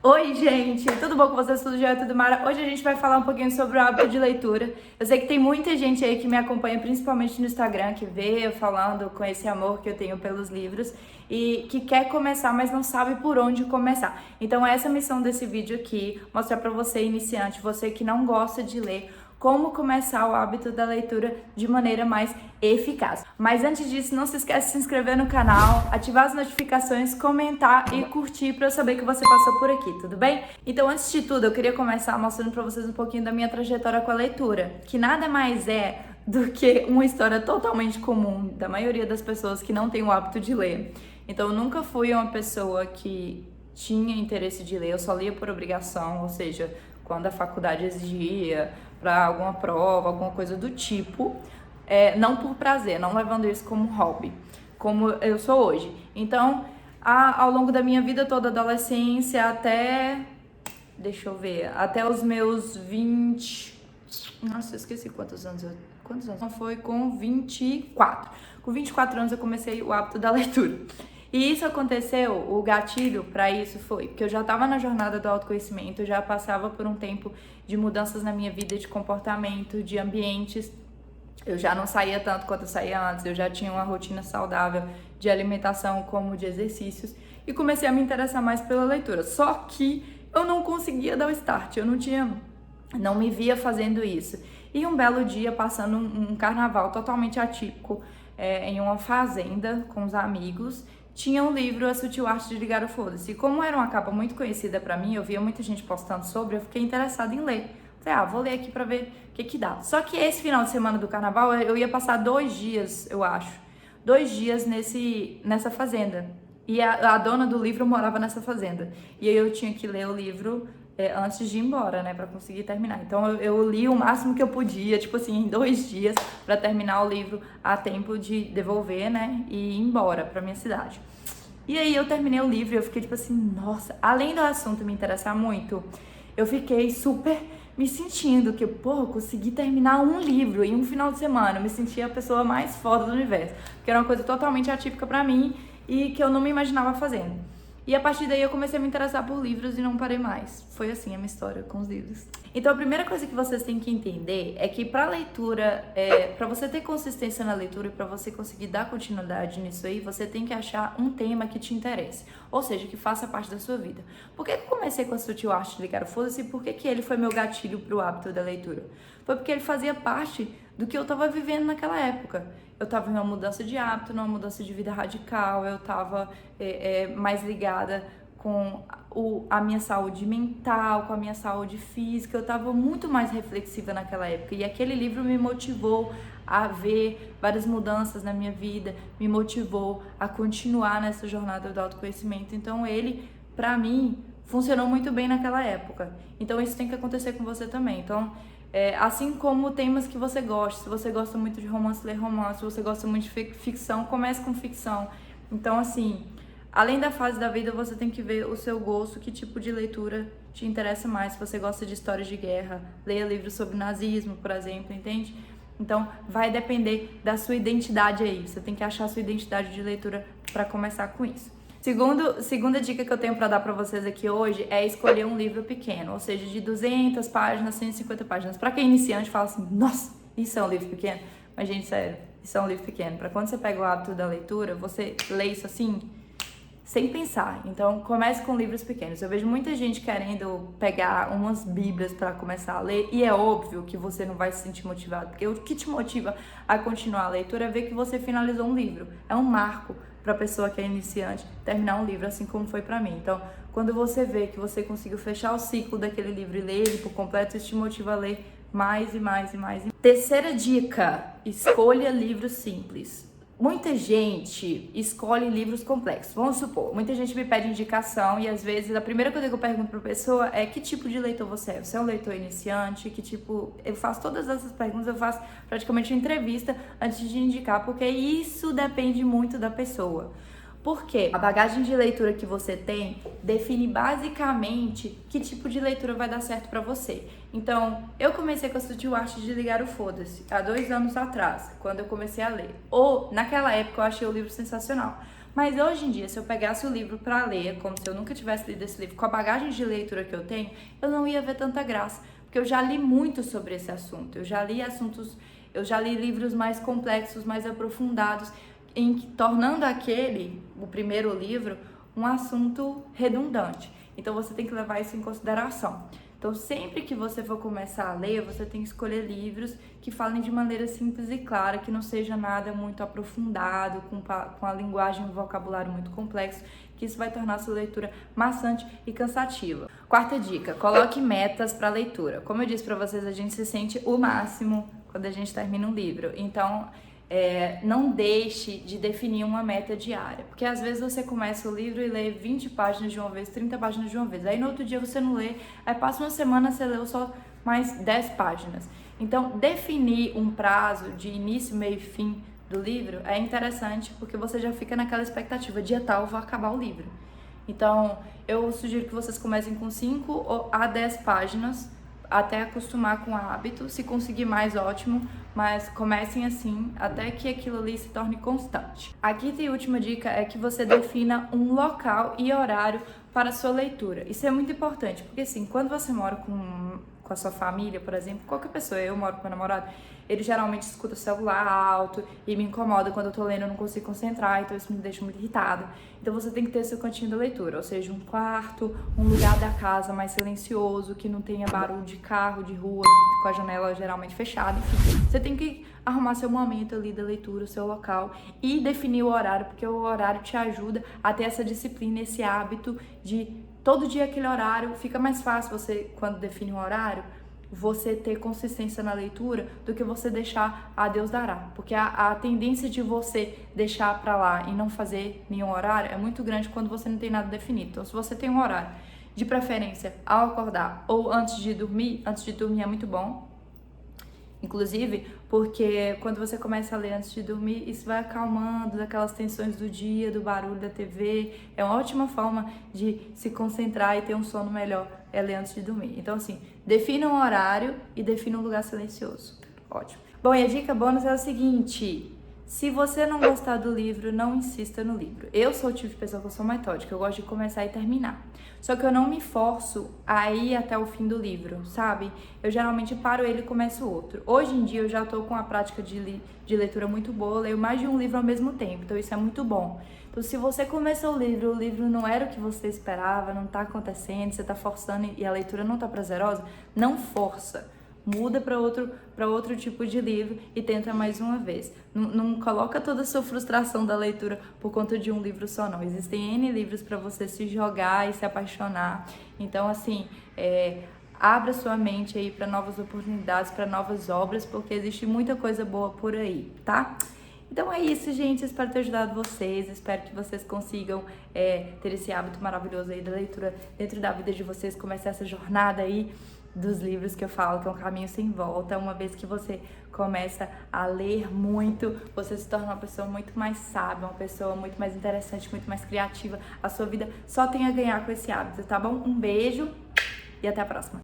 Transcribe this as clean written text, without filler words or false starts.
Oi, gente! Tudo bom com vocês? Tudo jóia? Tudo mara? Hoje a gente vai falar um pouquinho sobre o hábito de leitura. Eu sei que tem muita gente aí que me acompanha, principalmente no Instagram, que vê eu falando com esse amor que eu tenho pelos livros e que quer começar, mas não sabe por onde começar. Então essa é a missão desse vídeo aqui, mostrar pra você iniciante, você que não gosta de ler, como começar o hábito da leitura de maneira mais eficaz. Mas antes disso, não se esquece de se inscrever no canal, ativar as notificações, comentar e curtir para eu saber que você passou por aqui, tudo bem? Então, antes de tudo, eu queria começar mostrando para vocês um pouquinho da minha trajetória com a leitura, que nada mais é do que uma história totalmente comum da maioria das pessoas que não tem o hábito de ler. Então, eu nunca fui uma pessoa que tinha interesse de ler, eu só lia por obrigação, ou seja, quando a faculdade exigia para alguma prova, alguma coisa do tipo, não por prazer, não levando isso como hobby, como eu sou hoje. Então, ao longo da minha vida toda, adolescência até, deixa eu ver, até os meus 20, nossa, eu esqueci quantos anos. Foi com 24. Com 24 anos eu comecei o hábito da leitura. E isso aconteceu, o gatilho para isso foi porque eu já estava na jornada do autoconhecimento, eu já passava por um tempo de mudanças na minha vida, de comportamento, de ambientes. Eu já não saía tanto quanto eu saía antes, eu já tinha uma rotina saudável de alimentação como de exercícios e comecei a me interessar mais pela leitura. Só que eu não conseguia dar o start, não me via fazendo isso. E um belo dia, passando um carnaval totalmente atípico em uma fazenda com os amigos, tinha um livro, A Sutil Arte de Ligar o Foda-se. E como era uma capa muito conhecida pra mim, eu via muita gente postando sobre, eu fiquei interessada em ler. Falei, vou ler aqui pra ver o que dá. Só que esse final de semana do carnaval, eu ia passar 2 dias, eu acho. 2 dias nessa fazenda. E a dona do livro morava nessa fazenda. E aí eu tinha que ler o livro antes de ir embora, né, pra conseguir terminar. Então eu li o máximo que eu podia, tipo assim, em 2 dias, pra terminar o livro a tempo de devolver, né, e ir embora pra minha cidade. E aí eu terminei o livro e eu fiquei tipo assim, nossa, além do assunto me interessar muito, eu fiquei super me sentindo que, eu consegui terminar um livro em um final de semana. Eu me sentia a pessoa mais foda do universo, porque era uma coisa totalmente atípica pra mim e que eu não me imaginava fazendo. E a partir daí eu comecei a me interessar por livros e não parei mais. Foi assim a minha história com os livros. Então a primeira coisa que vocês têm que entender é que pra leitura, pra você ter consistência na leitura e pra você conseguir dar continuidade nisso aí, você tem que achar um tema que te interesse. Ou seja, que faça parte da sua vida. Por que eu comecei com A Sutil Arte de Ligar o Foda-se e por que ele foi meu gatilho pro hábito da leitura? Foi porque ele fazia parte do que eu tava vivendo naquela época. Eu tava em uma mudança de hábito, numa mudança de vida radical, eu tava mais ligada com a minha saúde mental, com a minha saúde física, eu tava muito mais reflexiva naquela época. E aquele livro me motivou a ver várias mudanças na minha vida, me motivou a continuar nessa jornada do autoconhecimento. Então ele, pra mim, funcionou muito bem naquela época. Então isso tem que acontecer com você também. Então, assim como temas que você gosta, se você gosta muito de romance, lê romance, se você gosta muito de ficção, comece com ficção. Então, assim, além da fase da vida, você tem que ver o seu gosto, que tipo de leitura te interessa mais. Se você gosta de histórias de guerra, leia livros sobre nazismo, por exemplo, entende? Então, vai depender da sua identidade aí. Você tem que achar a sua identidade de leitura para começar com isso. Segunda dica que eu tenho para dar para vocês aqui hoje é escolher um livro pequeno, ou seja, de 200 páginas, 150 páginas. Para quem é iniciante, fala assim, nossa, isso é um livro pequeno? Mas, gente, sério, isso é um livro pequeno. Para quando você pega o hábito da leitura, você lê isso assim, sem pensar. Então, comece com livros pequenos. Eu vejo muita gente querendo pegar umas bíblias para começar a ler, e é óbvio que você não vai se sentir motivado, porque o que te motiva a continuar a leitura é ver que você finalizou um livro. É um marco para a pessoa que é iniciante terminar um livro, assim como foi para mim. Então, quando você vê que você conseguiu fechar o ciclo daquele livro e ler ele por completo, isso te motiva a ler mais e mais e mais. Terceira dica, escolha livros simples. Muita gente escolhe livros complexos. Vamos supor, muita gente me pede indicação e às vezes a primeira coisa que eu pergunto para a pessoa é que tipo de leitor você é? Você é um leitor iniciante? Que tipo... Eu faço todas essas perguntas, eu faço praticamente uma entrevista antes de indicar, porque isso depende muito da pessoa. Porque a bagagem de leitura que você tem define basicamente que tipo de leitura vai dar certo pra você. Então, eu comecei com A Sutil Arte de Ligar o Foda-se há 2 anos atrás, quando eu comecei a ler. Ou, naquela época, eu achei o livro sensacional. Mas hoje em dia, se eu pegasse o livro para ler, como se eu nunca tivesse lido esse livro, com a bagagem de leitura que eu tenho, eu não ia ver tanta graça, porque eu já li muito sobre esse assunto. Eu já li livros mais complexos, mais aprofundados, tornando o primeiro livro, um assunto redundante. Então você tem que levar isso em consideração. Então, sempre que você for começar a ler, você tem que escolher livros que falem de maneira simples e clara, que não seja nada muito aprofundado, com a linguagem e um vocabulário muito complexo, que isso vai tornar a sua leitura maçante e cansativa. Quarta dica, coloque metas para a leitura. Como eu disse para vocês, a gente se sente o máximo quando a gente termina um livro. Então, não deixe de definir uma meta diária, porque às vezes você começa o livro e lê 20 páginas de uma vez, 30 páginas de uma vez, aí no outro dia você não lê, aí passa uma semana você leu só mais 10 páginas. Então, definir um prazo de início, meio e fim do livro é interessante, porque você já fica naquela expectativa, dia tal eu vou acabar o livro. Então, eu sugiro que vocês comecem com 5 a 10 páginas, até acostumar com o hábito. Se conseguir mais, ótimo, mas comecem assim até que aquilo ali se torne constante. A quinta e última dica é que você defina um local e horário para a sua leitura. Isso é muito importante, porque assim, quando você mora com a sua família, por exemplo, qualquer pessoa, eu moro com meu namorado, ele geralmente escuta o celular alto e me incomoda quando eu tô lendo, eu não consigo concentrar, então isso me deixa muito irritada. Então você tem que ter seu cantinho de leitura, ou seja, um quarto, um lugar da casa mais silencioso, que não tenha barulho de carro, de rua, com a janela geralmente fechada, enfim. Você tem que arrumar seu momento ali da leitura, o seu local e definir o horário, porque o horário te ajuda a ter essa disciplina, esse hábito de todo dia aquele horário. Fica mais fácil você, quando define um horário, você ter consistência na leitura do que você deixar a Deus dará. Porque a tendência de você deixar pra lá e não fazer nenhum horário é muito grande quando você não tem nada definido. Então, se você tem um horário, de preferência ao acordar ou antes de dormir é muito bom. Inclusive, porque quando você começa a ler antes de dormir, isso vai acalmando aquelas tensões do dia, do barulho da TV. É uma ótima forma de se concentrar e ter um sono melhor, é ler antes de dormir. Então, assim, defina um horário e defina um lugar silencioso. Ótimo. Bom, e a dica bônus é o seguinte: se você não gostar do livro, não insista no livro. Eu sou o tipo de pessoa que eu sou metódica, eu gosto de começar e terminar. Só que eu não me forço a ir até o fim do livro, sabe? Eu geralmente paro ele e começo outro. Hoje em dia eu já tô com a prática de leitura muito boa, eu leio mais de um livro ao mesmo tempo, então isso é muito bom. Então, se você começou o livro não era o que você esperava, não tá acontecendo, você tá forçando e a leitura não tá prazerosa, não força. Muda para outro tipo de livro e tenta mais uma vez. Não coloca toda a sua frustração da leitura por conta de um livro só, não. Existem N livros para você se jogar e se apaixonar. Então, assim, abra sua mente aí para novas oportunidades, para novas obras, porque existe muita coisa boa por aí, tá? Então é isso, gente. Espero ter ajudado vocês. Espero que vocês consigam ter esse hábito maravilhoso aí da leitura dentro da vida de vocês. Começar essa jornada aí dos livros que eu falo, que é um caminho sem volta. Uma vez que você começa a ler muito, você se torna uma pessoa muito mais sábia, uma pessoa muito mais interessante, muito mais criativa. A sua vida só tem a ganhar com esse hábito, tá bom? Um beijo e até a próxima.